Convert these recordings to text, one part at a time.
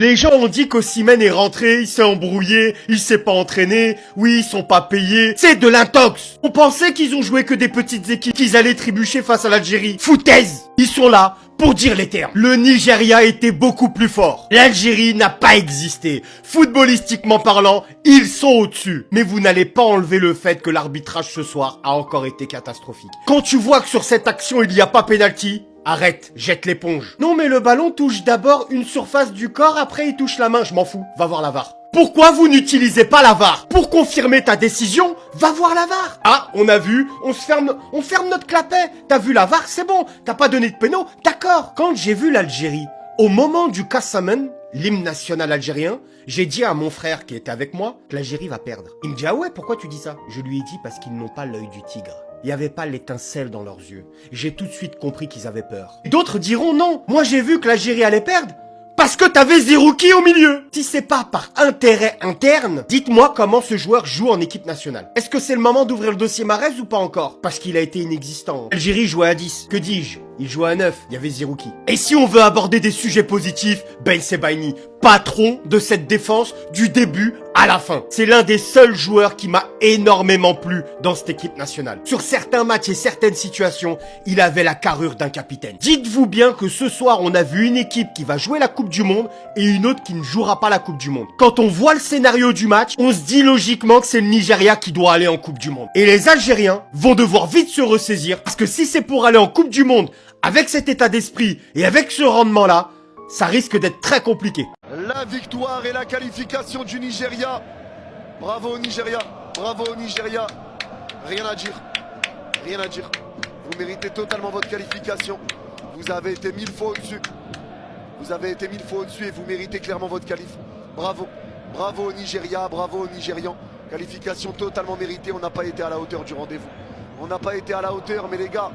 Les gens ont dit qu'Osimhen est rentré, il s'est embrouillé, il s'est pas entraîné, oui, ils sont pas payés. C'est de l'intox. On pensait qu'ils ont joué que des petites équipes, qu'ils allaient trébucher face à l'Algérie. Foutaise. Ils sont là pour dire les termes. Le Nigeria était beaucoup plus fort. L'Algérie n'a pas existé. Footballistiquement parlant, ils sont au-dessus. Mais vous n'allez pas enlever le fait que l'arbitrage ce soir a encore été catastrophique. Quand tu vois que sur cette action il n'y a pas pénalty, arrête, jette l'éponge. Non mais le ballon touche d'abord une surface du corps, après il touche la main, je m'en fous. Va voir la VAR. Pourquoi vous n'utilisez pas la VAR? Pour confirmer ta décision, va voir la VAR. Ah, on a vu, on ferme notre clapet. T'as vu la VAR, c'est bon. T'as pas donné de péno, d'accord. Quand j'ai vu l'Algérie, au moment du Kassamen, l'hymne national algérien, j'ai dit à mon frère qui était avec moi que l'Algérie va perdre. Il me dit, ah ouais, pourquoi tu dis ça? Je lui ai dit parce qu'ils n'ont pas l'œil du tigre. Il n'y avait pas l'étincelle dans leurs yeux. J'ai tout de suite compris qu'ils avaient peur. D'autres diront non. Moi j'ai vu que l'Algérie allait perdre parce que t'avais Zerouki au milieu. Si c'est pas par intérêt interne, dites-moi comment ce joueur joue en équipe nationale. Est-ce que c'est le moment d'ouvrir le dossier Mahrez ou pas encore? Parce qu'il a été inexistant. L'Algérie jouait à 10. Que dis-je? Il jouait à 9. Il y avait Zerouki. Et si on veut aborder des sujets positifs, Ben Sebaini, patron de cette défense du début à la fin. C'est l'un des seuls joueurs qui m'a énormément plu dans cette équipe nationale. Sur certains matchs et certaines situations, il avait la carrure d'un capitaine. Dites-vous bien que ce soir, on a vu une équipe qui va jouer la Coupe du Monde et une autre qui ne jouera pas la Coupe du Monde. Quand on voit le scénario du match, on se dit logiquement que c'est le Nigeria qui doit aller en Coupe du Monde. Et les Algériens vont devoir vite se ressaisir parce que si c'est pour aller en Coupe du Monde avec cet état d'esprit et avec ce rendement-là, ça risque d'être très compliqué. La victoire et la qualification du Nigeria. Bravo au Nigeria, bravo au Nigeria. Rien à dire, rien à dire. Vous méritez totalement votre qualification. Vous avez été 1000 fois au-dessus. Vous avez été 1000 fois au-dessus et vous méritez clairement votre qualif. Bravo, bravo au Nigeria, bravo aux Nigérians. Qualification totalement méritée, on n'a pas été à la hauteur du rendez-vous. On n'a pas été à la hauteur, mais les gars,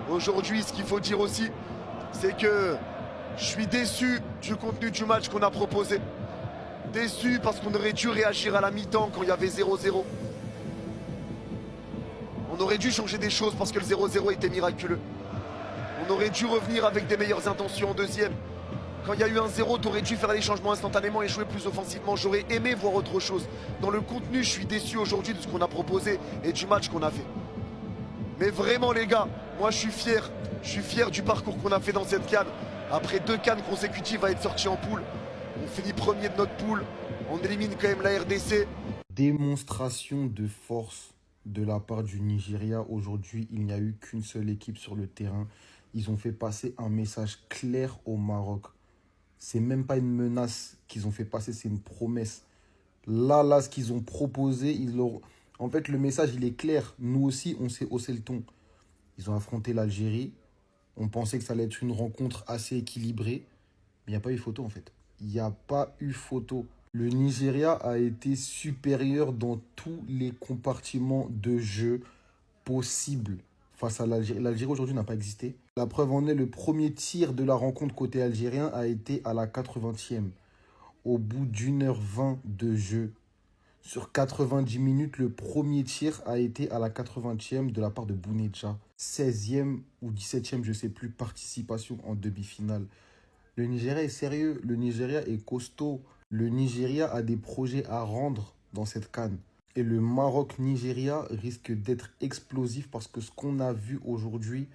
aujourd'hui, ce qu'il faut dire aussi, c'est que je suis déçu du contenu du match qu'on a proposé. Déçu parce qu'on aurait dû réagir à la mi-temps quand il y avait 0-0. On aurait dû changer des choses parce que le 0-0 était miraculeux. On aurait dû revenir avec des meilleures intentions en deuxième. Quand il y a eu un 0, tu aurais dû faire les changements instantanément et jouer plus offensivement. J'aurais aimé voir autre chose. Dans le contenu, je suis déçu aujourd'hui de ce qu'on a proposé et du match qu'on a fait. Mais vraiment les gars, moi je suis fier. Je suis fier du parcours qu'on a fait dans cette CAN. Après 2 CAN consécutives à être sortis en poule, on finit premier de notre poule, on élimine quand même la RDC. Démonstration de force de la part du Nigeria. Aujourd'hui, il n'y a eu qu'une seule équipe sur le terrain. Ils ont fait passer un message clair au Maroc. C'est même pas une menace qu'ils ont fait passer, c'est une promesse. Là, ce qu'ils ont proposé, en fait, le message, il est clair. Nous aussi, on s'est haussé le ton. Ils ont affronté l'Algérie. On pensait que ça allait être une rencontre assez équilibrée. Mais il n'y a pas eu photo, en fait. Il n'y a pas eu photo. Le Nigeria a été supérieur dans tous les compartiments de jeu possibles face à l'Algérie. L'Algérie, aujourd'hui, n'a pas existé. La preuve en est, le premier tir de la rencontre côté algérien a été à la 80e. Au bout d'1h20 de jeu. Sur 90 minutes, le premier tir a été à la 80e de la part de Bounedjah. 16e ou 17e, je ne sais plus, participation en demi-finale. Le Nigeria est sérieux, le Nigeria est costaud. Le Nigeria a des projets à rendre dans cette CAN. Et le Maroc-Nigeria risque d'être explosif parce que ce qu'on a vu aujourd'hui,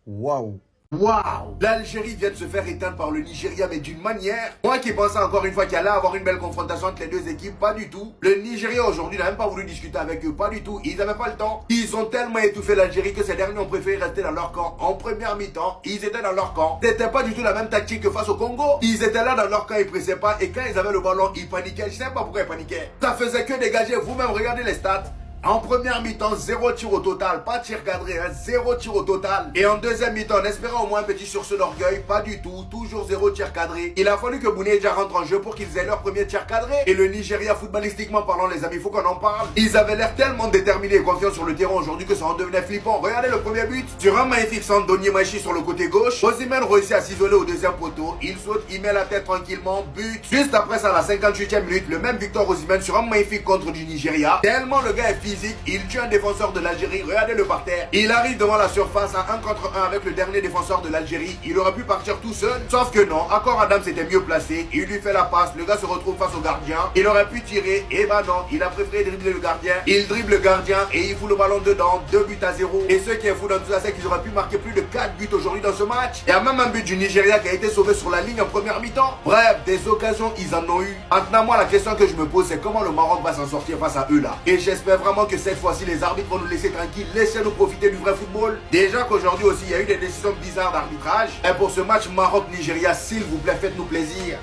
waouh! Waouh! L'Algérie vient de se faire éteindre par le Nigeria, mais d'une manière. Moi qui pensais encore une fois qu'il allait avoir une belle confrontation entre les deux équipes, pas du tout. Le Nigeria aujourd'hui n'a même pas voulu discuter avec eux, pas du tout. Ils n'avaient pas le temps. Ils ont tellement étouffé l'Algérie que ces derniers ont préféré rester dans leur camp. En première mi-temps, ils étaient dans leur camp. C'était pas du tout la même tactique que face au Congo. Ils étaient là dans leur camp, ils pressaient pas. Et quand ils avaient le ballon, ils paniquaient. Je sais pas pourquoi ils paniquaient. Ça faisait que dégager. Vous-même, regardez les stats. En première mi-temps, 0 tir au total, pas tir cadré, 0 tir au total. Et en deuxième mi-temps, on espérait au moins un petit sursaut d'orgueil, pas du tout, toujours 0 tir cadré. Il a fallu que Bounedjah rentre en jeu pour qu'ils aient leur premier tir cadré. Et le Nigeria, footballistiquement parlant, les amis, il faut qu'on en parle. Ils avaient l'air tellement déterminés et confiants sur le terrain aujourd'hui que ça en devenait flippant. Regardez le premier but, sur un magnifique centre d'Onyemachi sur le côté gauche. Osimhen réussit à s'isoler au deuxième poteau, il saute, il met la tête tranquillement, but. Juste après ça, à la 58e minute, le même Victor Osimhen sur un magnifique contre du Nigeria. Tellement le gars est physique, il tue un défenseur de l'Algérie, regardez-le par terre. Il arrive devant la surface à 1 contre 1 avec le dernier défenseur de l'Algérie. Il aurait pu partir tout seul, sauf que non, encore Adam s'était mieux placé. Il lui fait la passe, le gars se retrouve face au gardien. Il aurait pu tirer, et bah non, il a préféré dribbler le gardien. Il dribble le gardien et il fout le ballon dedans, 2-0. Et ce qui est fou dans tout ça, c'est qu'ils auraient pu marquer plus de 4 buts aujourd'hui dans ce match. Il y a même un but du Nigeria qui a été sauvé sur la ligne en première mi-temps. Bref, des occasions, ils en ont eu. Maintenant, moi, la question que je me pose, c'est comment le Maroc va s'en sortir face à eux là. Et j'espère vraiment que cette fois-ci, les arbitres vont nous laisser tranquilles, laissez-nous profiter du vrai football. Déjà qu'aujourd'hui aussi, il y a eu des décisions bizarres d'arbitrage. Et pour ce match Maroc-Nigeria, s'il vous plaît, faites-nous plaisir.